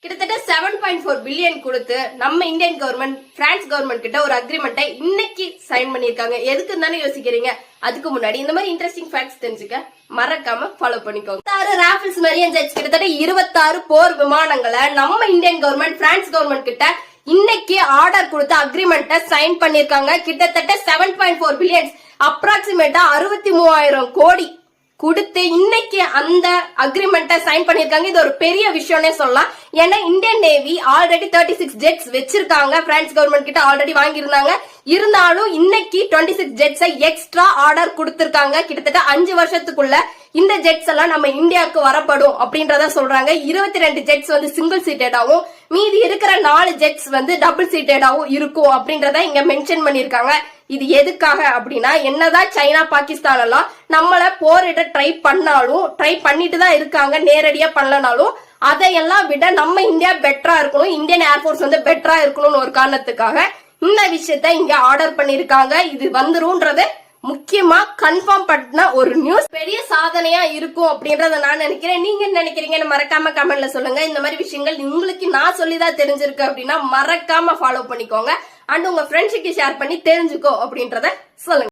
கிட்டத்தட்ட 7.4 பில்லியன் கொடுத்து நம்ம இந்தியன் கவர்மெண்ட் பிரான்ஸ் கவர்மெண்ட் கிட்ட ஒரு அக்ரிமெண்ட்டை இன்னைக்கு சைன் பண்ணிருக்காங்க. எதுக்கு தானே யோசிக்கிறீங்க? அதுக்கு முன்னாடி இந்த மாதிரி இன்ட்ரெஸ்டிங் ஃபேக்ட்ஸ் தெரிஞ்சுக்க மறக்காம ஃபாலோ பண்ணிக்கோங்க. 6 ராஃபல்ஸ் மெரியன் ஜெட்ஸ் கிட்டத்தட்ட 26 போர் விமானங்களை நம்ம இந்தியன் கவர்மெண்ட் பிரான்ஸ் கவர்மெண்ட் கிட்ட இன்னைக்கு ஆர்டர் கொடுத்து அக்ரிமெண்ட்டை சைன் பண்ணிருக்காங்க. கிட்டத்தட்ட 7.4 பில்லியன் அப்ராக்சிமேட்டா 63,000 கோடி கொடுத்து இன்னைக்கு அந்த அக்ரிமெண்ட்டை சைன் பண்ணிருக்காங்க. இது ஒரு பெரிய விஷயம்னே சொல்லலாம். ஏன்னா இந்தியன் நேவி ஆல்ரெடி 36 ஜெட்ஸ் வச்சிருக்காங்க. பிரான்ஸ் கவர்மெண்ட் கிட்ட ஆல்ரெடி வாங்கியிருந்தாங்க. இருந்தாலும் இன்னைக்கு 26 ஜெட்ஸை எக்ஸ்ட்ரா ஆர்டர் கொடுத்திருக்காங்க. கிட்டத்தட்ட 5 வருஷத்துக்குள்ள இந்த ஜெட்ஸ் எல்லாம் நம்ம இந்தியாவுக்கு வரப்படும் அப்படின்றத சொல்றாங்க. 22 ஜெட்ஸ் வந்து சிங்கிள் சீட்டடாவும் மீதி இருக்கிற 4 ஜெட்ஸ் வந்து டபுள் சீட்டடாவும் இருக்கும் அப்படின்றத இங்க மென்ஷன் பண்ணிருக்காங்க. இது எதுக்காக அப்படின்னா, என்னதான் சைனா பாகிஸ்தான் எல்லாம் நம்மள போரிட ட்ரை பண்ணிட்டு தான் இருக்காங்க, நேரடியா பண்ணலனாலும் அதையெல்லாம் விட நம்ம இந்தியா பெட்டரா இருக்கணும், இந்தியன் ஏர்போர்ஸ் வந்து பெட்டரா இருக்கணும்னு ஒரு காரணத்துக்காக இந்த விஷயத்த இங்க ஆர்டர் பண்ணிருக்காங்க. இது வந்துரும்ன்றத முக்கியமா கன்ஃபார்ம் பண்ண ஒரு நியூஸ், பெரிய சாதனையா இருக்கும் அப்படின்றத நான் நினைக்கிறேன். நீங்க என்ன நினைக்கிறீங்கன்னு மறக்காம கமெண்ட்ல சொல்லுங்க. இந்த மாதிரி விஷயங்கள் உங்களுக்கு நான் சொல்லிதான் தெரிஞ்சிருக்கு அப்படின்னா மறக்காம ஃபாலோ பண்ணிக்கோங்க. அண்ட் உங்க ஃப்ரெண்ட்ஸுக்கு ஷேர் பண்ணி தெரிஞ்சுக்கோ அப்படின்றத சொல்லுங்க.